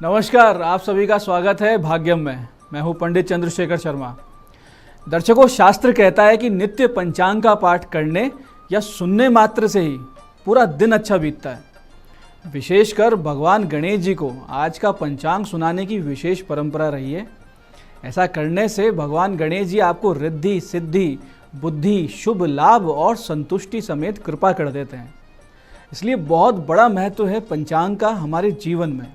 नमस्कार, आप सभी का स्वागत है भाग्यम में। मैं हूं पंडित चंद्रशेखर शर्मा। दर्शकों, शास्त्र कहता है कि नित्य पंचांग का पाठ करने या सुनने मात्र से ही पूरा दिन अच्छा बीतता है। विशेषकर भगवान गणेश जी को आज का पंचांग सुनाने की विशेष परंपरा रही है। ऐसा करने से भगवान गणेश जी आपको रिद्धि, सिद्धि, बुद्धि, शुभ लाभ और संतुष्टि समेत कृपा कर देते हैं। इसलिए बहुत बड़ा महत्व है पंचांग का हमारे जीवन में।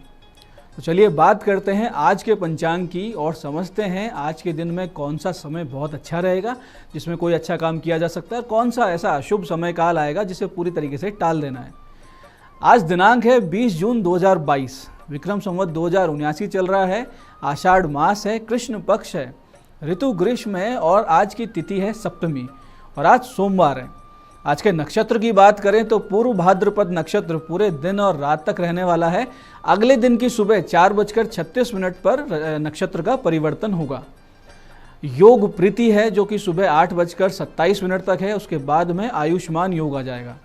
तो चलिए बात करते हैं आज के पंचांग की और समझते हैं आज के दिन में कौन सा समय बहुत अच्छा रहेगा जिसमें कोई अच्छा काम किया जा सकता है, कौन सा ऐसा अशुभ समय काल आएगा जिसे पूरी तरीके से टाल देना है। आज दिनांक है 20 जून 2022, विक्रम संवत 2079 चल रहा है। आषाढ़ मास है, कृष्ण पक्ष है, ऋतु ग्रीष्म है और आज की तिथि है सप्तमी और आज सोमवार है। आज के नक्षत्र की बात करें तो पूर्व भाद्रपद नक्षत्र पूरे दिन और रात तक रहने वाला है। अगले दिन की सुबह 4:36 पर नक्षत्र का परिवर्तन होगा। योग प्रीति है जो कि सुबह 8:27 तक है। उसके बाद में आयुष्मान योग आ जाएगा।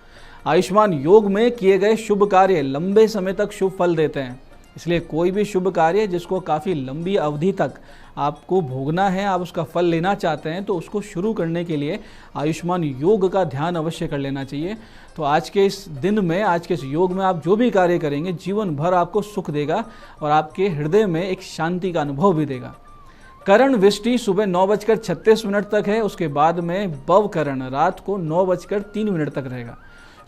आयुष्मान योग में किए गए शुभ कार्य लंबे समय तक शुभ फल देते हैं। इसलिए कोई भी शुभ कार्य जिसको काफ़ी लंबी अवधि तक आपको भोगना है, आप उसका फल लेना चाहते हैं, तो उसको शुरू करने के लिए आयुष्मान योग का ध्यान अवश्य कर लेना चाहिए। तो आज के इस दिन में, आज के इस योग में आप जो भी कार्य करेंगे जीवन भर आपको सुख देगा और आपके हृदय में एक शांति का अनुभव भी देगा। करण वृष्टि सुबह 9:36 तक है। उसके बाद में बव करण रात को 9:03 तक रहेगा।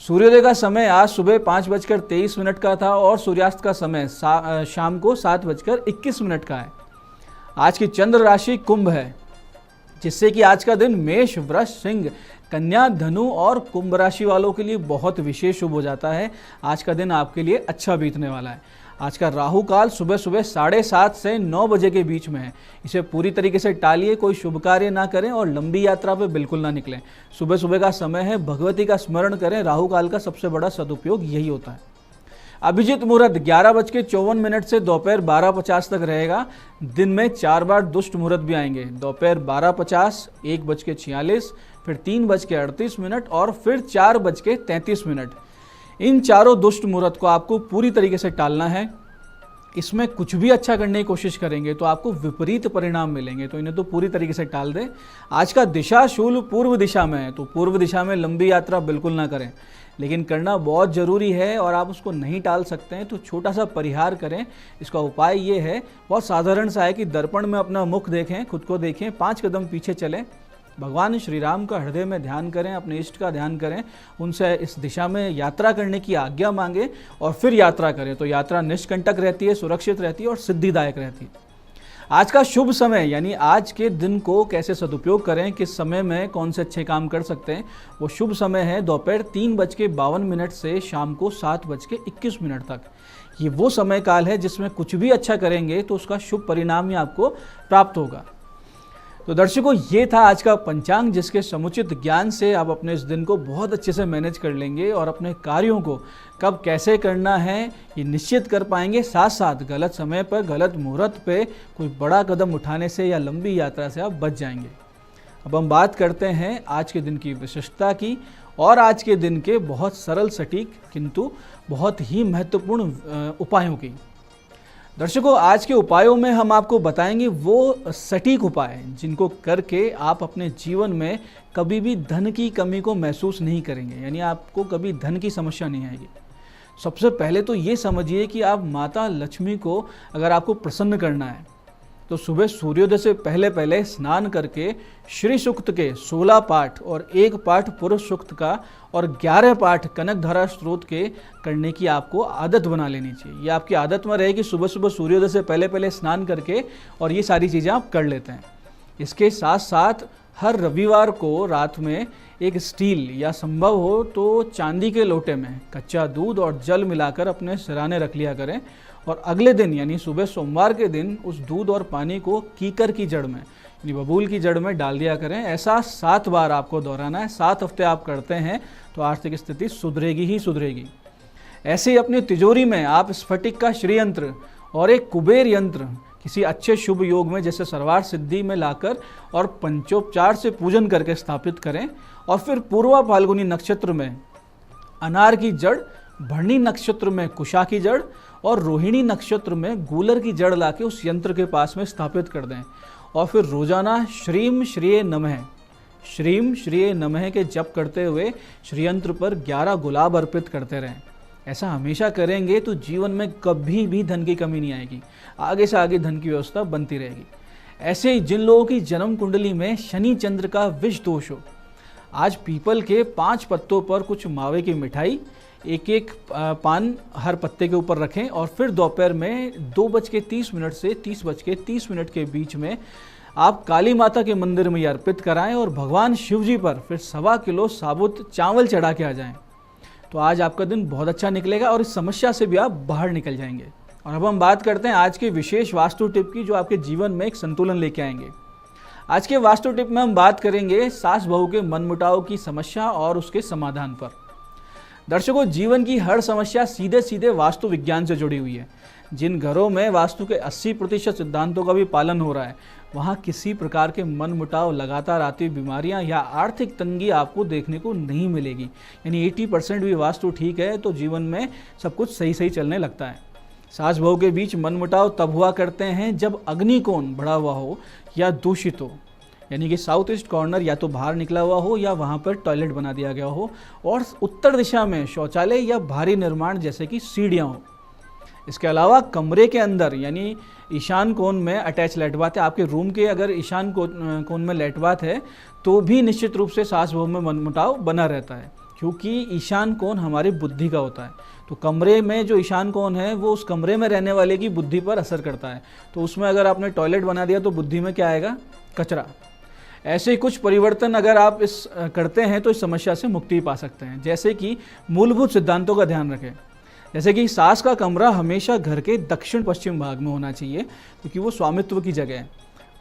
सूर्योदय का समय आज सुबह 5:23 का था और सूर्यास्त का समय शाम को 7:21 का है। आज की चंद्र राशि कुंभ है, जिससे कि आज का दिन मेष, वृष, सिंह, कन्या, धनु और कुंभ राशि वालों के लिए बहुत विशेष शुभ हो जाता है। आज का दिन आपके लिए अच्छा बीतने वाला है। आज का राहु काल सुबह 7:30 से 9 बजे के बीच में है। इसे पूरी तरीके से टालिए, कोई शुभ कार्य ना करें और लंबी यात्रा पे बिल्कुल ना निकलें। सुबह सुबह का समय है, भगवती का स्मरण करें। राहु काल का सबसे बड़ा सदुपयोग यही होता है। अभिजीत मुहूर्त 11:54 से दोपहर 12:50 तक रहेगा। दिन में 4 बार दुष्ट मुहूर्त भी आएंगे। दोपहर 12:50, 1:46, फिर 3:38 और फिर 4:33। इन चारों दुष्ट मुहूर्त को आपको पूरी तरीके से टालना है। इसमें कुछ भी अच्छा करने की कोशिश करेंगे तो आपको विपरीत परिणाम मिलेंगे, तो इन्हें तो पूरी तरीके से टाल दें। आज का दिशा शूल पूर्व दिशा में है, तो पूर्व दिशा में लंबी यात्रा बिल्कुल ना करें, लेकिन करना बहुत ज़रूरी है और आप उसको नहीं टाल सकते हैं तो छोटा सा परिहार करें। इसका उपाय ये है, बहुत साधारण सा है कि दर्पण में अपना मुख देखें, खुद को देखें, 5 कदम पीछे चलें, भगवान श्री राम का हृदय में ध्यान करें, अपने इष्ट का ध्यान करें, उनसे इस दिशा में यात्रा करने की आज्ञा मांगें और फिर यात्रा करें। तो यात्रा निष्कंटक रहती है, सुरक्षित रहती है और सिद्धिदायक रहती है। आज का शुभ समय यानी आज के दिन को कैसे सदुपयोग करें, किस समय में कौन से अच्छे काम कर सकते हैं, वो शुभ समय है दोपहर 3:52 से शाम को 7:21 तक। ये वो समय काल है जिसमें कुछ भी अच्छा करेंगे तो उसका शुभ परिणाम ही आपको प्राप्त होगा। तो दर्शकों, ये था आज का पंचांग, जिसके समुचित ज्ञान से आप अपने इस दिन को बहुत अच्छे से मैनेज कर लेंगे और अपने कार्यों को कब कैसे करना है ये निश्चित कर पाएंगे। साथ साथ गलत समय पर, गलत मुहूर्त पे कोई बड़ा कदम उठाने से या लंबी यात्रा से आप बच जाएंगे। अब हम बात करते हैं आज के दिन की विशिष्टता की और आज के दिन के बहुत सरल, सटीक किंतु बहुत ही महत्वपूर्ण उपायों की। दर्शकों, आज के उपायों में हम आपको बताएंगे वो सटीक उपाय जिनको करके आप अपने जीवन में कभी भी धन की कमी को महसूस नहीं करेंगे, यानी आपको कभी धन की समस्या नहीं आएगी। सबसे पहले तो ये समझिए कि आप माता लक्ष्मी को अगर आपको प्रसन्न करना है तो सुबह सूर्योदय से पहले पहले स्नान करके श्री सूक्त के 16 पाठ और 1 पाठ पुरुष सूक्त का और 11 पाठ कनकधारा स्त्रोत के करने की आपको आदत बना लेनी चाहिए। ये आपकी आदत में रहेगी, सुबह सुबह सूर्योदय से पहले पहले स्नान करके और ये सारी चीज़ें आप कर लेते हैं। इसके साथ साथ हर रविवार को रात में एक स्टील या संभव हो तो चांदी के लोटे में कच्चा दूध और जल मिलाकर अपने सिराने रख लिया करें और अगले दिन यानी सुबह सोमवार के दिन उस दूध और पानी को कीकर की जड़ में यानी बबूल की जड़ में डाल दिया करें। ऐसा 7 बार आपको दोहराना है। 7 हफ्ते आप करते हैं तो आर्थिक स्थिति सुधरेगी ही सुधरेगी। ऐसे ही अपनी तिजोरी में आप स्फटिक का श्री यंत्र और एक कुबेर यंत्र किसी अच्छे शुभ योग में जैसे सर्वार सिद्धि में लाकर और पंचोपचार से पूजन करके स्थापित करें और फिर पूर्वा फाल्गुनी नक्षत्र में अनार की जड़, भरणी नक्षत्र में कुशा की जड़ और रोहिणी नक्षत्र में गूलर की जड़ लाके उस यंत्र के पास में स्थापित कर दें और फिर रोजाना श्रीम श्रीये नमः के जप करते हुए श्रीयंत्र पर 11 गुलाब अर्पित करते रहें। ऐसा हमेशा करेंगे तो जीवन में कभी भी धन की कमी नहीं आएगी, आगे से आगे धन की व्यवस्था बनती रहेगी। ऐसे ही जिन लोगों की जन्म कुंडली में शनि चंद्र का विष दोष हो, आज पीपल के 5 पत्तों पर कुछ मावे की मिठाई, एक पान हर पत्ते के ऊपर रखें और फिर दोपहर में 2:30 से 30:30 के बीच में आप काली माता के मंदिर में अर्पित कराएं और भगवान शिव जी पर फिर 1.25 किलो साबुत चावल चढ़ा के आ जाएं। तो आज आपका दिन बहुत अच्छा निकलेगा और इस समस्या से भी आप बाहर निकल जाएंगे। और अब हम बात करते हैं आज के विशेष वास्तु टिप की, जो आपके जीवन में एक संतुलन लेके आएंगे। आज के वास्तु टिप में हम बात करेंगे सास बहू के मनमुटाव की समस्या और उसके समाधान पर। दर्शकों, जीवन की हर समस्या सीधे सीधे वास्तु विज्ञान से जुड़ी हुई है। जिन घरों में वास्तु के 80% सिद्धांतों का भी पालन हो रहा है, वहाँ किसी प्रकार के मनमुटाव, लगातार आती बीमारियाँ या आर्थिक तंगी आपको देखने को नहीं मिलेगी। यानी 80% भी वास्तु ठीक है तो जीवन में सब कुछ सही सही चलने लगता है। सास बहू के बीच मनमुटाव तब हुआ करते हैं जब अग्निकोण बढ़ा हुआ हो या दूषित हो, यानी कि साउथ ईस्ट कॉर्नर या तो बाहर निकला हुआ हो या वहाँ पर टॉयलेट बना दिया गया हो, और उत्तर दिशा में शौचालय या भारी निर्माण जैसे कि सीढ़ियाँ हो। इसके अलावा कमरे के अंदर यानी ईशान कोण में अटैच लेट बाथ है, आपके रूम के अगर ईशान कोण में लेट बाथ है तो भी निश्चित रूप से सास बहू में मनमुटाव बना रहता है, क्योंकि ईशान कोण हमारी बुद्धि का होता है। तो कमरे में जो ईशान कोण है वो उस कमरे में रहने वाले की बुद्धि पर असर करता है। तो उसमें अगर आपने टॉयलेट बना दिया तो बुद्धि में क्या आएगा? कचरा। ऐसे ही कुछ परिवर्तन अगर आप इस करते हैं तो इस समस्या से मुक्ति पा सकते हैं। जैसे कि मूलभूत सिद्धांतों का ध्यान रखें, जैसे कि सास का कमरा हमेशा घर के दक्षिण पश्चिम भाग में होना चाहिए क्योंकि वो स्वामित्व की जगह है।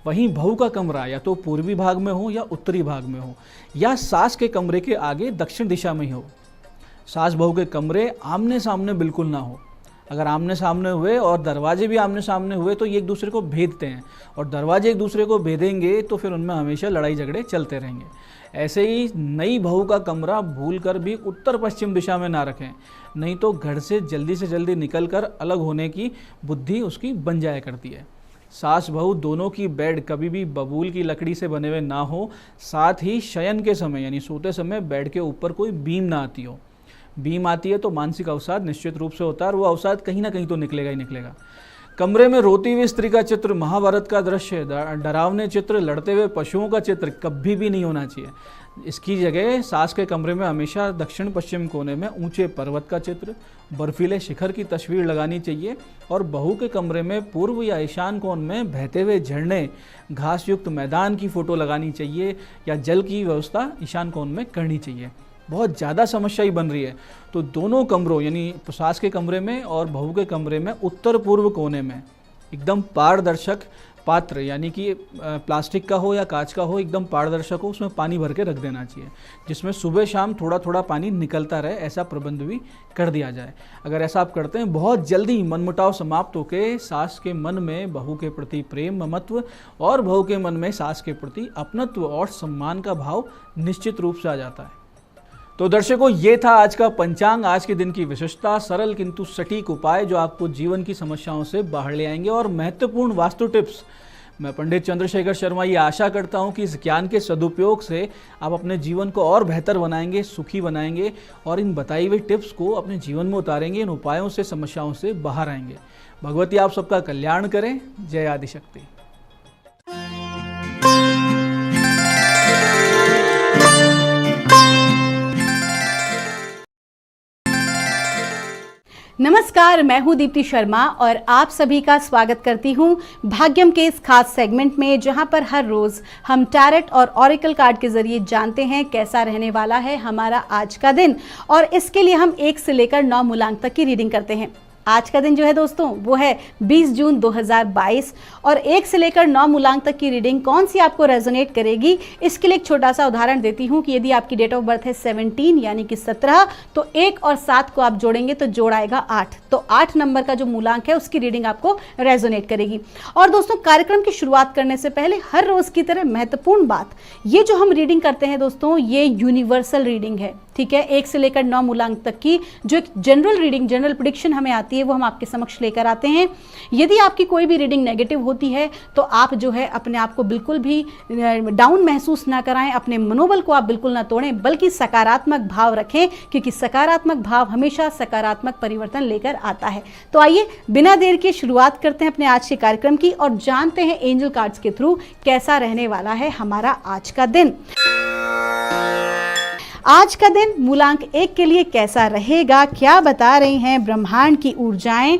वहीं बहू का कमरा या तो पूर्वी भाग में हो या उत्तरी भाग में हो, या सास के कमरे के आगे दक्षिण दिशा में ही हो। सास बहू के कमरे आमने सामने बिल्कुल ना हो। अगर आमने सामने हुए और दरवाजे भी आमने सामने हुए तो ये एक दूसरे को भेदते हैं, और दरवाजे एक दूसरे को भेदेंगे तो फिर उनमें हमेशा लड़ाई झगड़े चलते रहेंगे। ऐसे ही नई बहू का कमरा भूलकर भी उत्तर पश्चिम दिशा में ना रखें, नहीं तो घर से जल्दी निकलकर अलग होने की बुद्धि उसकी बन जाया करती है। सास बहू दोनों की बेड कभी भी बबूल की लकड़ी से बने हुए ना हो। साथ ही शयन के समय यानी सोते समय बेड के ऊपर कोई बीम ना आती हो। बीम आती है तो मानसिक अवसाद निश्चित रूप से होता है, और वो अवसाद कहीं ना कहीं तो निकलेगा ही निकलेगा। कमरे में रोती हुई स्त्री का चित्र, महाभारत का दृश्य, डरावने चित्र, लड़ते हुए पशुओं का चित्र कभी भी नहीं होना चाहिए। इसकी जगह सास के कमरे में हमेशा दक्षिण पश्चिम कोने में ऊंचे पर्वत का चित्र, बर्फीले शिखर की तस्वीर लगानी चाहिए, और बहू के कमरे में पूर्व या ईशान कोण में बहते हुए झरने, घास युक्त मैदान की फोटो लगानी चाहिए, या जल की व्यवस्था ईशान कोण में करनी चाहिए। बहुत ज़्यादा समस्या ही बन रही है तो दोनों कमरों यानी सास के कमरे में और बहू के कमरे में उत्तर पूर्व कोने में एकदम पारदर्शक पात्र, यानी कि प्लास्टिक का हो या कांच का हो, एकदम पारदर्शक हो, उसमें पानी भर के रख देना चाहिए, जिसमें सुबह शाम थोड़ा थोड़ा पानी निकलता रहे। ऐसा प्रबंध भी कर दिया जाए। अगर ऐसा आप करते हैं, बहुत जल्दी मनमुटाव समाप्त होकर सास के मन में बहू के प्रति प्रेम, ममत्व, और बहू के मन में सास के प्रति अपनत्व और सम्मान का भाव निश्चित रूप से आ जाता है। तो दर्शकों, ये था आज का पंचांग, आज के दिन की विशेषता, सरल किंतु सटीक उपाय जो आपको जीवन की समस्याओं से बाहर ले आएंगे, और महत्वपूर्ण वास्तु टिप्स। मैं पंडित चंद्रशेखर शर्मा ये आशा करता हूँ कि इस ज्ञान के सदुपयोग से आप अपने जीवन को और बेहतर बनाएंगे, सुखी बनाएंगे, और इन बताई हुई टिप्स को अपने जीवन में उतारेंगे। इन उपायों से समस्याओं से बाहर आएंगे। भगवती आप सबका कल्याण करें। जय आदिशक्ति। नमस्कार, मैं हूं दीप्ति शर्मा और आप सभी का स्वागत करती हूं भाग्यम के इस खास सेगमेंट में, जहां पर हर रोज हम टैरेट और ऑरिकल कार्ड के जरिए जानते हैं कैसा रहने वाला है हमारा आज का दिन। और इसके लिए हम 1 से लेकर 9 मूलांक तक की रीडिंग करते हैं। आज का दिन जो है दोस्तों वो है 20 जून 2022, और 1 से लेकर 9 मूलांक तक की रीडिंग कौन सी आपको रेजोनेट करेगी, इसके लिए एक छोटा सा उदाहरण देती हूँ कि यदि आपकी डेट ऑफ बर्थ है 17 यानी कि 17, तो 1 और 7 को आप जोड़ेंगे तो जोड़ आएगा 8। तो 8 नंबर का जो मूलांक है उसकी रीडिंग आपको रेजोनेट करेगी। और दोस्तों, कार्यक्रम की शुरुआत करने से पहले हर रोज की तरह महत्वपूर्ण बात, ये जो हम रीडिंग करते हैं दोस्तों, ये यूनिवर्सल रीडिंग है, ठीक है। 1 से लेकर 9 मूलांक तक की जो एक जनरल रीडिंग, जनरल प्रेडिक्शन हमें आती आती है वो हम आपके समक्ष लेकर आते हैं। यदि आपकी कोई भी रीडिंग नेगेटिव होती है तो आप जो है अपने आप को बिल्कुल भी डाउन महसूस ना कराएं, अपने मनोबल को आप बिल्कुल ना तोड़ें, बल्कि सकारात्मक भाव रखें, क्योंकि सकारात्मक भाव हमेशा सकारात्मक परिवर्तन लेकर आता है। तो आइए बिना देर के शुरुआत करते हैं अपने आज के कार्यक्रम की और जानते हैं एंजल कार्ड्स के थ्रू कैसा रहने वाला है हमारा आज का दिन। आज का दिन मूलांक 1 के लिए कैसा रहेगा, क्या बता रही हैं ब्रह्मांड की ऊर्जाएं,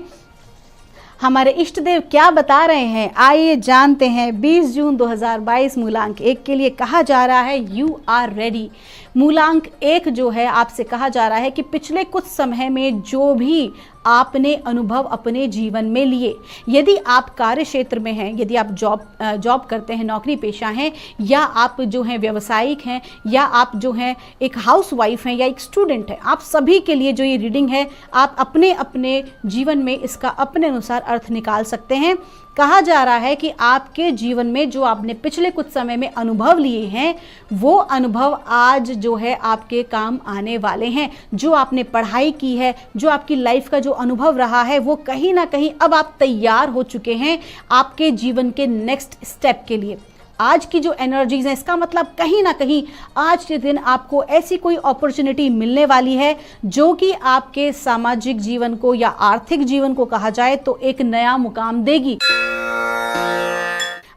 हमारे इष्ट देव क्या बता रहे हैं, आइए जानते हैं। 20 जून 2022 मूलांक 1 के लिए कहा जा रहा है यू आर रेडी। मूलांक 1 जो है आपसे कहा जा रहा है कि पिछले कुछ समय में जो भी आपने अनुभव अपने जीवन में लिए, यदि आप कार्य क्षेत्र में हैं, यदि आप जॉब करते हैं, नौकरी पेशा हैं, या आप जो हैं व्यवसायिक हैं, या आप जो हैं एक हाउसवाइफ हैं, या एक स्टूडेंट हैं, आप सभी के लिए जो ये रीडिंग है आप अपने अपने जीवन में इसका अपने अनुसार अर्थ निकाल सकते हैं। कहा जा रहा है कि आपके जीवन में जो आपने पिछले कुछ समय में अनुभव लिए हैं वो अनुभव आज जो है आपके काम आने वाले हैं। जो आपने पढ़ाई की है, जो आपकी लाइफ का जो अनुभव रहा है, वो कहीं ना कहीं अब आप तैयार हो चुके हैं आपके जीवन के नेक्स्ट स्टेप के लिए। आज की जो एनर्जीज हैं, इसका मतलब कहीं ना कहीं आज के दिन आपको ऐसी कोई अपॉर्चुनिटी मिलने वाली है जो कि आपके सामाजिक जीवन को या आर्थिक जीवन को कहा जाए तो एक नया मुकाम देगी।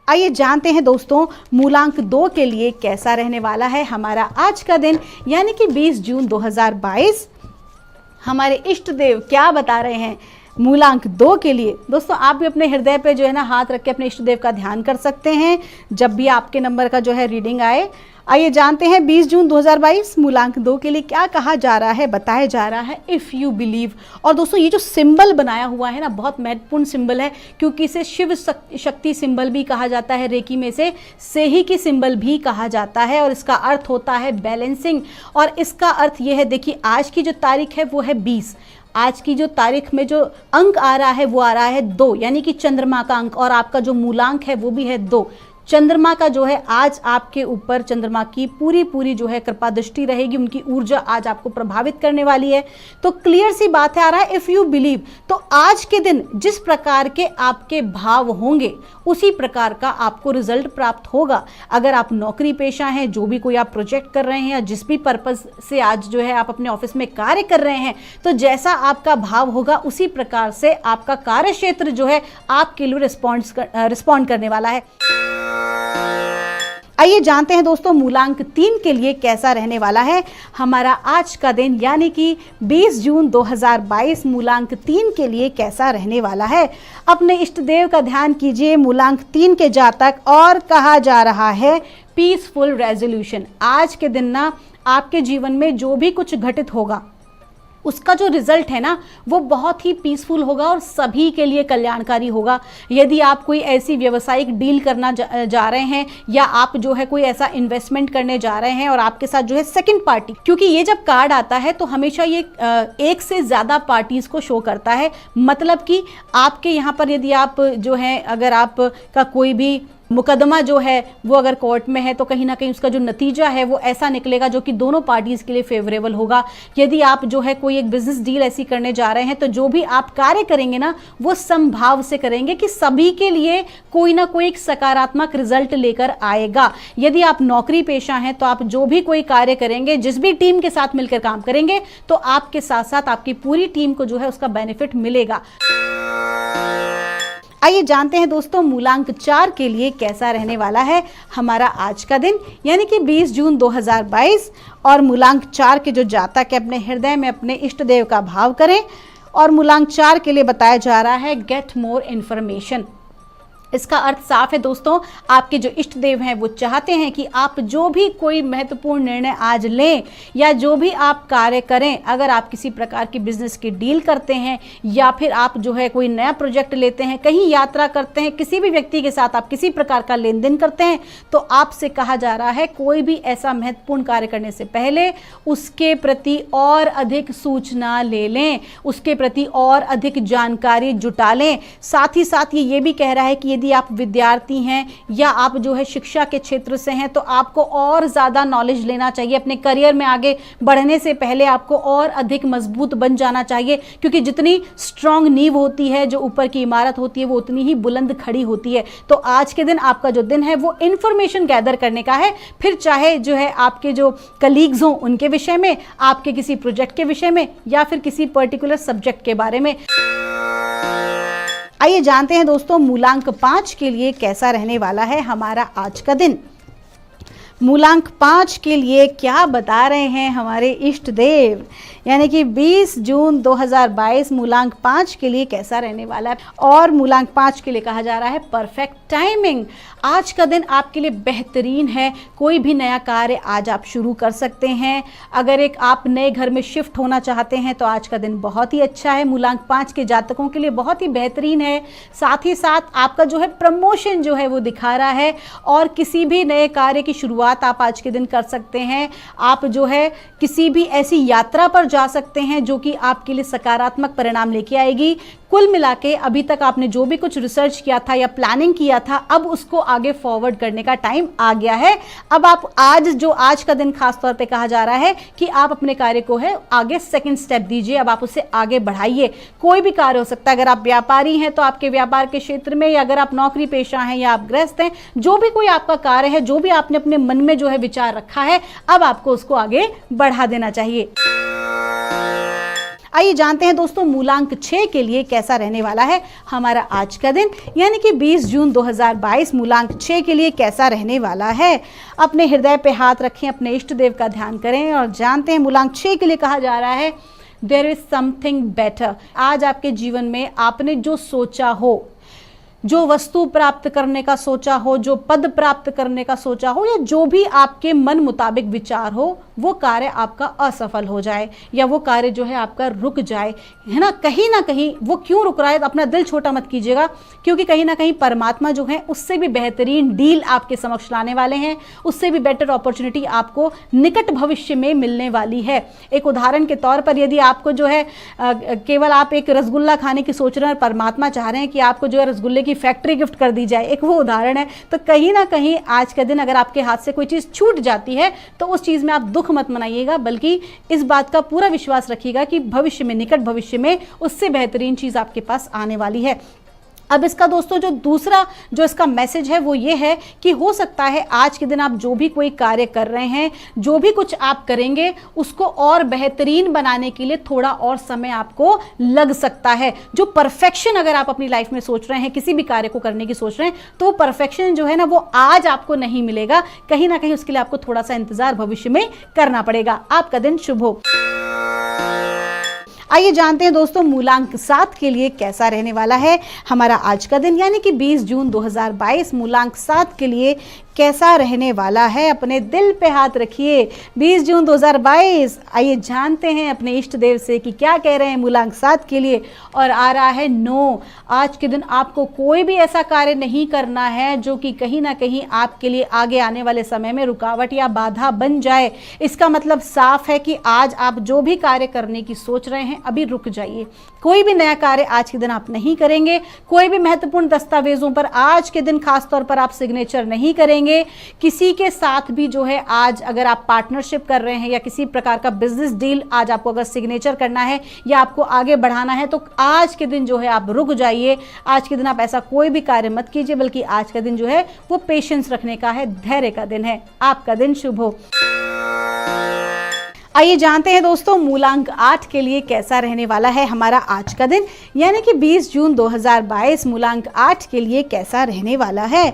आइए जानते हैं दोस्तों मूलांक 2 के लिए कैसा रहने वाला है हमारा आज का दिन, यानी कि 20 जून 2022। हमारे इष्ट देव क्या बता रहे हैं मूलांक 2 के लिए। दोस्तों आप भी अपने हृदय पे जो है ना हाथ रख के अपने इष्ट देव का ध्यान कर सकते हैं जब भी आपके नंबर का जो है रीडिंग आए। आइए जानते हैं 20 जून 2022 मूलांक 2 के लिए क्या कहा जा रहा है, बताया जा रहा है इफ़ यू बिलीव। और दोस्तों ये जो सिंबल बनाया हुआ है ना, बहुत महत्वपूर्ण सिंबल है, क्योंकि इसे शिव शक्ति सिंबल भी कहा जाता है, रेकी में से सेही की सिंबल भी कहा जाता है, और इसका अर्थ होता है बैलेंसिंग। और इसका अर्थ ये है, देखिए आज की जो तारीख है वो है 20। आज की जो तारीख में जो अंक आ रहा है वो आ रहा है 2, यानी कि चंद्रमा का अंक, और आपका जो मूलांक है वो भी है 2। चंद्रमा का जो है आज आपके ऊपर चंद्रमा की पूरी जो है कृपा दृष्टि रहेगी, उनकी ऊर्जा आज आपको प्रभावित करने वाली है। तो क्लियर सी बात है, आ रहा है इफ़ यू बिलीव। तो आज के दिन जिस प्रकार के आपके भाव होंगे उसी प्रकार का आपको रिजल्ट प्राप्त होगा। अगर आप नौकरी पेशा हैं, जो भी कोई आप प्रोजेक्ट कर रहे हैं, या जिस भी पर्पज़ से आज जो है आप अपने ऑफिस में कार्य कर रहे हैं, तो जैसा आपका भाव होगा उसी प्रकार से आपका कार्य क्षेत्र जो है आपके लिए रिस्पॉन्ड करने वाला है। आइए जानते हैं दोस्तों मूलांक 3 के लिए कैसा रहने वाला है हमारा आज का दिन, यानी कि 20 जून 2022 मूलांक 3 के लिए कैसा रहने वाला है। अपने इष्ट देव का ध्यान कीजिए मूलांक 3 के जातक, और कहा जा रहा है पीसफुल रेजोल्यूशन। आज के दिन ना आपके जीवन में जो भी कुछ घटित होगा उसका जो रिजल्ट है ना वो बहुत ही पीसफुल होगा और सभी के लिए कल्याणकारी होगा। यदि आप कोई ऐसी व्यावसायिक डील करना जा रहे हैं, या आप जो है कोई ऐसा इन्वेस्टमेंट करने जा रहे हैं और आपके साथ जो है सेकंड पार्टी, क्योंकि ये जब कार्ड आता है तो हमेशा ये एक से ज़्यादा पार्टीज़ को शो करता है। मतलब कि आपके यहाँ पर यदि आप जो है अगर आप का कोई भी मुकदमा जो है वो अगर कोर्ट में है तो कहीं ना कहीं उसका जो नतीजा है वो ऐसा निकलेगा जो कि दोनों पार्टीज़ के लिए फेवरेबल होगा। यदि आप जो है कोई एक बिजनेस डील ऐसी करने जा रहे हैं तो जो भी आप कार्य करेंगे ना वो समभाव से करेंगे कि सभी के लिए कोई ना कोई एक सकारात्मक रिजल्ट लेकर आएगा। यदि आप नौकरी पेशा हैं तो आप जो भी कोई कार्य करेंगे, जिस भी टीम के साथ मिलकर काम करेंगे, तो आपके साथ साथ आपकी पूरी टीम को जो है उसका बेनिफिट मिलेगा। आइए जानते हैं दोस्तों मूलांक 4 के लिए कैसा रहने वाला है हमारा आज का दिन, यानी कि 20 जून 2022। और मूलांक 4 के जो जातक है अपने हृदय में अपने इष्ट देव का भाव करें। और मूलांक 4 के लिए बताया जा रहा है गेट मोर इन्फॉर्मेशन। इसका अर्थ साफ है दोस्तों, आपके जो इष्ट देव हैं वो चाहते हैं कि आप जो भी कोई महत्वपूर्ण निर्णय आज लें या जो भी आप कार्य करें, अगर आप किसी प्रकार की बिजनेस की डील करते हैं या फिर आप जो है कोई नया प्रोजेक्ट लेते हैं, कहीं यात्रा करते हैं, किसी भी व्यक्ति के साथ आप किसी प्रकार का लेन देन करते हैं, तो आपसे कहा जा रहा है कोई भी ऐसा महत्वपूर्ण कार्य करने से पहले उसके प्रति और अधिक सूचना ले लें, उसके प्रति और अधिक जानकारी जुटा लें। साथ ही साथ ये भी कह रहा है कि यदि आप विद्यार्थी हैं या आप जो है शिक्षा के क्षेत्र से हैं तो आपको और ज़्यादा नॉलेज लेना चाहिए। अपने करियर में आगे बढ़ने से पहले आपको और अधिक मजबूत बन जाना चाहिए, क्योंकि जितनी स्ट्रांग नींव होती है, जो ऊपर की इमारत होती है, वो उतनी ही बुलंद खड़ी होती है। तो आज के दिन आपका जो दिन है वो इंफॉर्मेशन गैदर करने का है, फिर चाहे जो है आपके जो कलीग्स हों उनके विषय में, आपके किसी प्रोजेक्ट के विषय में या फिर किसी पर्टिकुलर सब्जेक्ट के बारे में। आइए जानते हैं दोस्तों मूलांक 5 के लिए कैसा रहने वाला है हमारा आज का दिन। मूलांक 5 के लिए क्या बता रहे हैं हमारे इष्ट देव, यानी कि 20 जून 2022 मूलांक 5 के लिए कैसा रहने वाला है। और मूलांक 5 के लिए कहा जा रहा है परफेक्ट टाइमिंग। आज का दिन आपके लिए बेहतरीन है। कोई भी नया कार्य आज आप शुरू कर सकते हैं। अगर आप नए घर में शिफ्ट होना चाहते हैं तो आज का दिन बहुत ही अच्छा है। मूलांक 5 के जातकों के लिए बहुत ही बेहतरीन है। साथ ही साथ आपका जो है प्रमोशन जो है वो दिखा रहा है, और किसी भी नए कार्य की शुरुआत आप आज के दिन कर सकते हैं। आप जो है किसी भी ऐसी यात्रा पर जा सकते हैं जो कि आपके लिए सकारात्मक परिणाम लेके आएगी। कुल मिला के अभी तक आपने जो भी कुछ रिसर्च किया था या प्लानिंग किया था, अब उसको आगे फॉरवर्ड करने का टाइम आ गया है। अब आप आज का दिन खास तौर पे कहा जा रहा है कि आप अपने कार्य को है आगे सेकंड स्टेप दीजिए, अब आप उसे आगे बढ़ाइए। कोई भी कार्य हो सकता है। अगर आप व्यापारी हैं तो आपके व्यापार के क्षेत्र में, या अगर आप नौकरी पेशा हैं या आप गृहस्थ हैं, जो भी कोई आपका कार्य है, जो भी आपने अपने मन में जो है विचार रखा है, अब आपको उसको आगे बढ़ा देना चाहिए। आइए जानते हैं दोस्तों मूलांक 6 के लिए कैसा रहने वाला है हमारा आज का दिन, यानी कि 20 जून 2022 मूलांक 6 के लिए कैसा रहने वाला है। अपने हृदय पे हाथ रखें, अपने इष्ट देव का ध्यान करें और जानते हैं मूलांक 6 के लिए कहा जा रहा है देयर इज समथिंग बेटर। आज आपके जीवन में आपने जो सोचा हो, जो वस्तु प्राप्त करने का सोचा हो, जो पद प्राप्त करने का सोचा हो, या जो भी आपके मन मुताबिक विचार हो, वो कार्य आपका असफल हो जाए या वो कार्य जो है आपका रुक जाए, है ना कहीं वो क्यों रुक रहा है। अपना दिल छोटा मत कीजिएगा, क्योंकि कहीं ना कहीं परमात्मा जो है उससे भी बेहतरीन डील आपके समक्ष लाने वाले हैं, उससे भी बेटर अपॉर्चुनिटी आपको निकट भविष्य में मिलने वाली है। एक उदाहरण के तौर पर यदि आपको जो है केवल आप एक रसगुल्ला खाने की सोच रहे हैं और परमात्मा चाह रहे हैं कि आपको जो है रसगुल्ले की फैक्ट्री गिफ्ट कर दी जाए, एक वो उदाहरण है। तो कहीं ना कहीं आज के दिन अगर आपके हाथ से कोई चीज़ छूट जाती है तो उस चीज़ में आप दुख मत मनाइएगा, बल्कि इस बात का पूरा विश्वास रखिएगा कि भविष्य में, निकट भविष्य में उससे बेहतरीन चीज़ आपके पास आने वाली है। अब इसका दोस्तों जो दूसरा जो इसका मैसेज है वो ये है कि हो सकता है आज के दिन आप जो भी कोई कार्य कर रहे हैं, जो भी कुछ आप करेंगे, उसको और बेहतरीन बनाने के लिए थोड़ा और समय आपको लग सकता है। जो परफेक्शन अगर आप अपनी लाइफ में सोच रहे हैं, किसी भी कार्य को करने की सोच रहे हैं, तो परफेक्शन जो है ना वो आज आपको नहीं मिलेगा। कहीं ना कहीं उसके लिए आपको थोड़ा सा इंतजार भविष्य में करना पड़ेगा। आपका दिन शुभ हो। आइए जानते हैं दोस्तों मूलांक 7 के लिए कैसा रहने वाला है हमारा आज का दिन, यानी कि 20 जून 2022 मूलांक 7 के लिए कैसा रहने वाला है। अपने दिल पे हाथ रखिए। 20 जून 2022 आइए जानते हैं अपने इष्ट देव से कि क्या कह रहे हैं मूलांक 7 के लिए। और आ रहा है नो। आज के दिन आपको कोई भी ऐसा कार्य नहीं करना है जो कि कहीं ना कहीं आपके लिए आगे आने वाले समय में रुकावट या बाधा बन जाए। इसका मतलब साफ है कि आज आप जो भी कार्य करने की सोच रहे हैं अभी रुक जाइए। कोई भी नया कार्य आज के दिन आप नहीं करेंगे। कोई भी महत्वपूर्ण दस्तावेजों पर आज के दिन खास तौर पर आप सिग्नेचर नहीं करेंगे। किसी के साथ भी जो है आज अगर आप पार्टनरशिप कर रहे हैं या किसी प्रकार का बिजनेस डील आज आपको अगर सिग्नेचर करना है या आपको आगे बढ़ाना है तो आज के दिन जो है आप रुक जाइए। आज के दिन आप ऐसा कोई भी कार्य मत कीजिए, बल्कि आज का दिन जो है वो पेशेंस रखने का है, धैर्य का दिन है। आपका दिन शुभ हो। आइए जानते हैं दोस्तों मूलांक 8 के लिए कैसा रहने वाला है हमारा आज का दिन, यानी कि 20 जून 2022 मूलांक 8 के लिए कैसा रहने वाला है।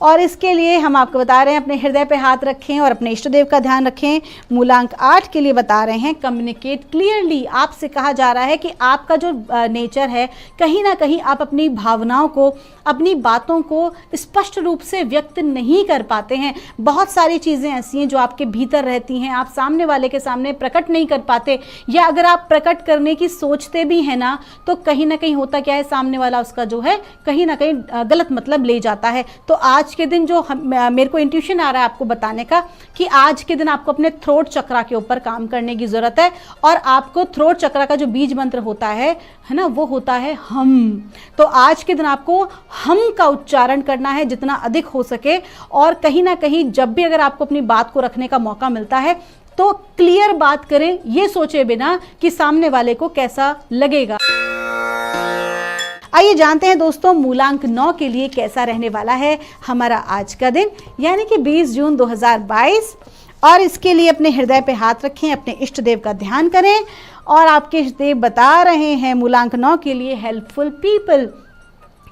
और इसके लिए हम आपको बता रहे हैं अपने हृदय पे हाथ रखें और अपने इष्ट देव का ध्यान रखें। मूलांक 8 के लिए बता रहे हैं कम्युनिकेट क्लियरली। आपसे कहा जा रहा है कि आपका जो नेचर है, कहीं ना कहीं आप अपनी भावनाओं को, अपनी बातों को स्पष्ट रूप से व्यक्त नहीं कर पाते हैं। बहुत सारी चीज़ें ऐसी हैं जो आपके भीतर रहती हैं, आप सामने वाले के सामने प्रकट नहीं कर पाते, या अगर आप प्रकट करने की सोचते भी हैं ना तो कहीं ना कहीं होता क्या है, सामने वाला उसका जो है कहीं ना कहीं गलत मतलब ले जाता है। तो आज आज के दिन जो मेरे को इंट्यूशन आ रहा है आपको बताने का कि आज के दिन आपको अपने थ्रोट चक्रा के ऊपर काम करने की ज़रूरत है। और आपको थ्रोट चक्रा का जो बीज मंत्र होता है ना, वो होता है हम। तो आज के दिन आपको हम का उच्चारण करना है जितना अधिक हो सके। और कहीं ना कहीं जब भी अगर आपको अपनी बात को रखने का मौका मिलता है तो क्लियर बात करें, ये सोचे बिना कि सामने वाले को कैसा लगेगा। आइए जानते हैं दोस्तों मूलांक 9 के लिए कैसा रहने वाला है हमारा आज का दिन, यानी कि 20 जून 2022। और इसके लिए अपने हृदय पे हाथ रखें, अपने इष्ट देव का ध्यान करें और आपके इष्ट देव बता रहे हैं मूलांक 9 के लिए हेल्पफुल पीपल।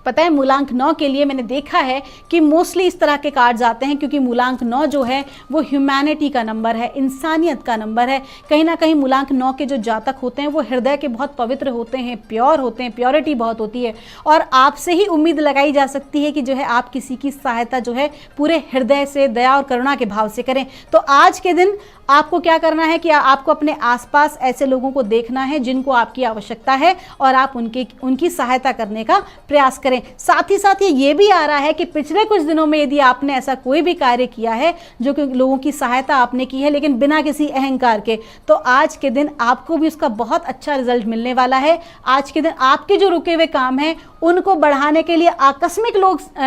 पता है मूलांक 9 के लिए मैंने देखा है कि मोस्टली इस तरह के कार्ड्स आते हैं क्योंकि मूलांक 9 जो है वो ह्यूमैनिटी का नंबर है, इंसानियत का नंबर है। कहीं ना कहीं मूलांक 9 के जो जातक होते हैं वो हृदय के बहुत पवित्र होते हैं, प्योर होते हैं, प्योरिटी बहुत होती है। और आपसे ही उम्मीद लगाई जा सकती है कि जो है आप किसी की सहायता जो है पूरे हृदय से, दया और करुणा के भाव से करें। तो आज के दिन आपको क्या करना है कि आपको अपने आसपास ऐसे लोगों को देखना है जिनको आपकी आवश्यकता है और आप उनकी सहायता करने का प्रयास करें। साथ ही साथ ये भी आ रहा है कि पिछले कुछ दिनों में यदि आपने ऐसा कोई भी कार्य किया है जो कि लोगों की सहायता आपने की है लेकिन बिना किसी अहंकार के, तो आज के दिन आपको भी उसका बहुत अच्छा रिजल्ट मिलने वाला है। आज के दिन आपके जो रुके हुए काम हैं उनको बढ़ाने के लिए आकस्मिक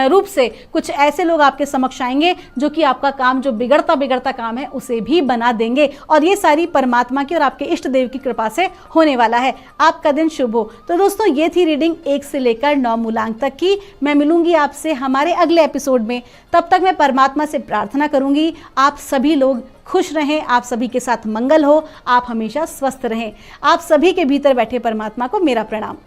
रूप से कुछ ऐसे लोग आपके समक्ष आएंगे जो कि आपका काम, जो बिगड़ता काम है, उसे भी बना देंगे। और ये सारी परमात्मा की और आपके इष्ट देव की कृपा से होने वाला है। आपका दिन शुभ हो। तो दोस्तों ये थी रीडिंग 1 से लेकर 9 मूलांक तक की। मैं मिलूंगी आपसे हमारे अगले एपिसोड में। तब तक मैं परमात्मा से प्रार्थना करूंगी आप सभी लोग खुश रहें, आप सभी के साथ मंगल हो, आप हमेशा स्वस्थ रहें। आप सभी के भीतर बैठे परमात्मा को मेरा प्रणाम।